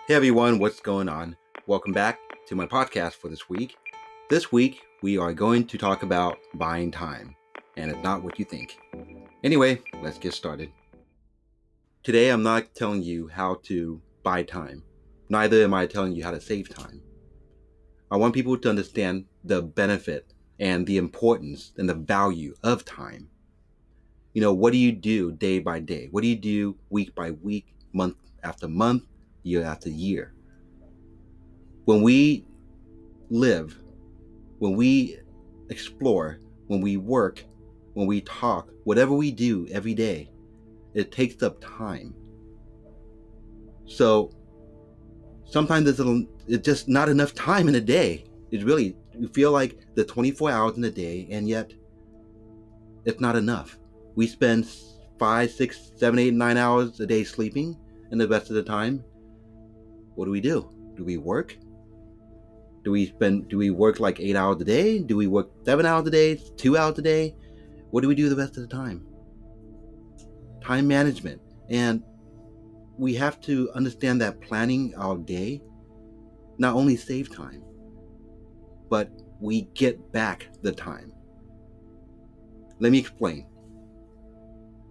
Hey everyone, what's going on? Welcome back to my podcast for this week. This week, we are going to talk about buying time, and it's not what you think. Anyway, let's get started. Today, I'm not telling you how to buy time. Neither am I telling you how to save time. I want people to understand the benefit and the importance and the value of time. What do you do day by day? What do you do week by week, month after month, year after year? When we live, when we explore, when we work, when we talk, whatever we do every day, it takes up time. So sometimes it's just not enough time in a day. You feel like the 24 hours in a day, and yet it's not enough. We spend 5, 6, 7, 8, 9 hours a day sleeping, and the rest of the time, what do we do? Do we work? Do we work like 8 hours a day? Do we work 7 hours a day, 2 hours a day? What do we do the rest of the time? Time management. And we have to understand that planning our day not only save time, but we get back the time. Let me explain.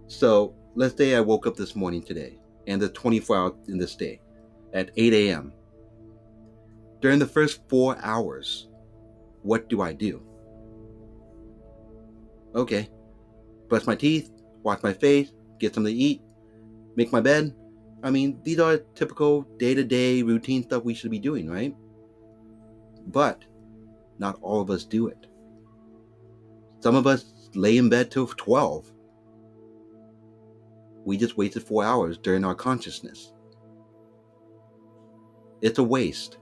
So let's say I woke up this morning today, and the 24 hours in this day at 8 a.m. During the first 4 hours, what do I do? Okay, brush my teeth, wash my face, get something to eat, make my bed. These are typical day-to-day routine stuff we should be doing, right? But not all of us do it. Some of us lay in bed till 12. We just wasted 4 hours during our consciousness. It's a waste.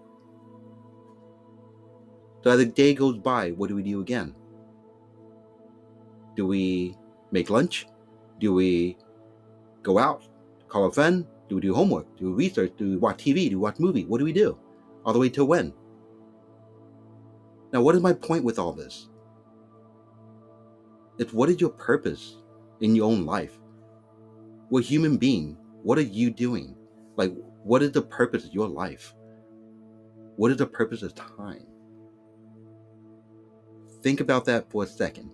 So as the day goes by, what do we do again? Do we make lunch? Do we go out, call a friend? Do we do homework? Do we research? Do we watch TV? Do we watch movie? What do we do? All the way till when? Now, what is my point with all this? It's what is your purpose in your own life? We're human beings. What are you doing? What is the purpose of your life? What is the purpose of time? Think about that for a second.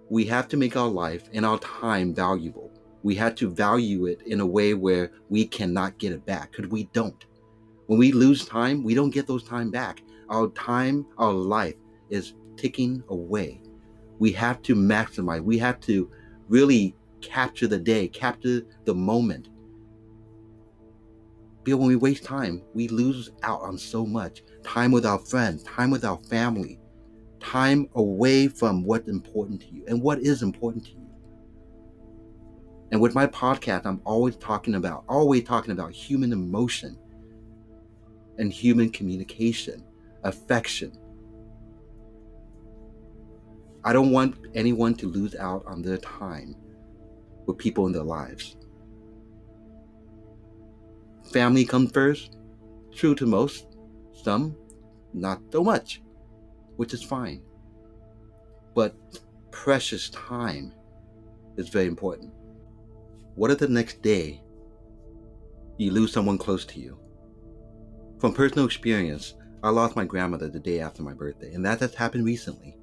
We have to make our life and our time valuable. We have to value it in a way where we cannot get it back, because we don't. When we lose time, we don't get those time back. Our time, our life is ticking away. We have to maximize. We have to really capture the day, capture the moment. Because when we waste time, we lose out on so much. Time with our friends, time with our family, time away from what's important to you and what is important to you. And with my podcast, I'm always talking about human emotion and human communication, affection. I don't want anyone to lose out on their time with people in their lives. Family comes first, true to most, some not so much, which is fine. But precious time is very important. What if the next day you lose someone close to you? From personal experience, I lost my grandmother the day after my birthday, and that has happened recently.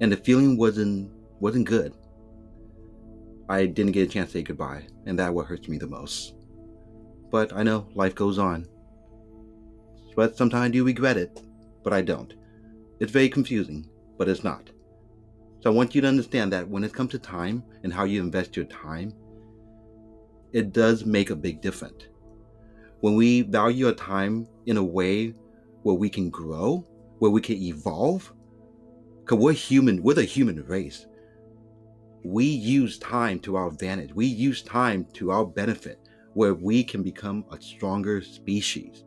And the feeling wasn't good. I didn't get a chance to say goodbye, and that what hurts me the most. But I know life goes on. But sometimes I do regret it, but I don't. It's very confusing, but it's not. So I want you to understand that when it comes to time and how you invest your time, it does make a big difference. When we value our time in a way where we can grow, where we can evolve, because we're the human race. We use time to our advantage. We use time to our benefit, where we can become a stronger species.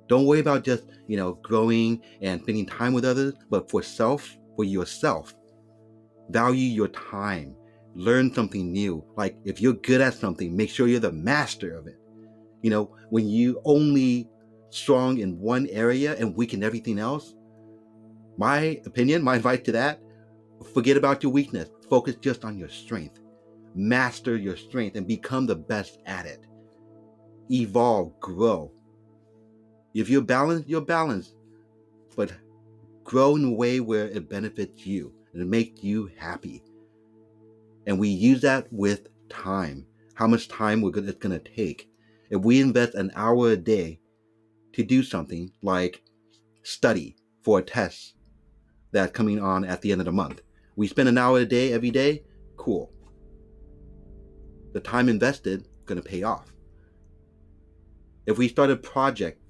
Don't worry about just, growing and spending time with others, but for yourself, value your time. Learn something new. Like if you're good at something, make sure you're the master of it. When you only strong in one area and weak in everything else, my opinion, my advice to that, forget about your weakness. Focus just on your strength. Master your strength and become the best at it. evolve, grow. If you're balanced, you're balanced. But grow in a way where it benefits you and it makes you happy. And we use that with time. How much time it's going to take. If we invest an hour a day to do something like study for a test that's coming on at the end of the month, we spend an hour a day every day, cool. The time invested is going to pay off. If we start a project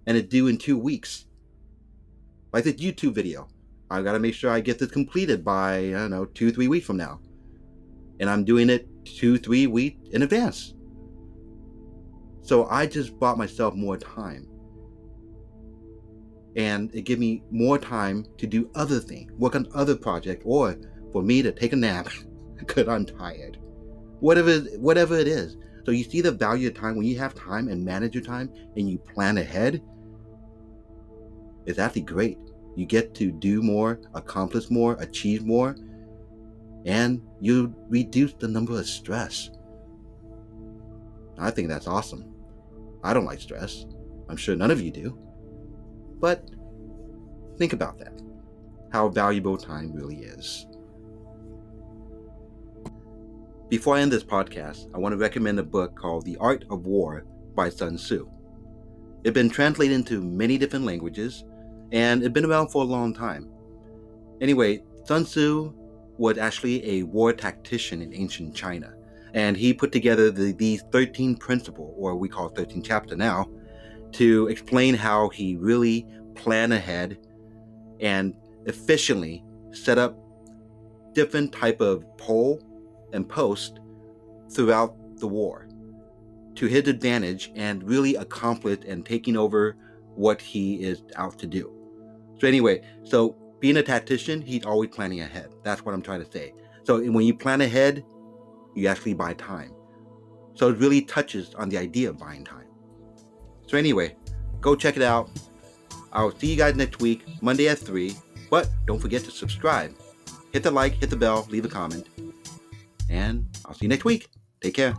and it's due in 2 weeks, like this YouTube video, I got to make sure I get this completed by, 2-3 weeks from now. And I'm doing it 2-3 weeks in advance. So I just bought myself more time. And it gave me more time to do other things, work on other projects, or for me to take a nap because I'm tired. Whatever it is. So you see the value of time when you have time and manage your time and you plan ahead. It's actually great. You get to do more, accomplish more, achieve more, and you reduce the number of stress. I think that's awesome. I don't like stress. I'm sure none of you do. But think about that. How valuable time really is. Before I end this podcast, I want to recommend a book called The Art of War by Sun Tzu. It's been translated into many different languages, and it's been around for a long time. Anyway, Sun Tzu was actually a war tactician in ancient China, and he put together these 13 principles, or we call it 13 chapter now, to explain how he really planned ahead and efficiently set up different type of pole and post throughout the war to his advantage and really accomplish and taking over what he is out to do. So anyway, being a tactician, he's always planning ahead. That's what I'm trying to say. So when you plan ahead, you actually buy time. So it really touches on the idea of buying time. So anyway, go check it out. I'll see you guys next week, Monday at 3. But don't forget to subscribe. Hit the like, hit the bell, leave a comment. And I'll see you next week. Take care.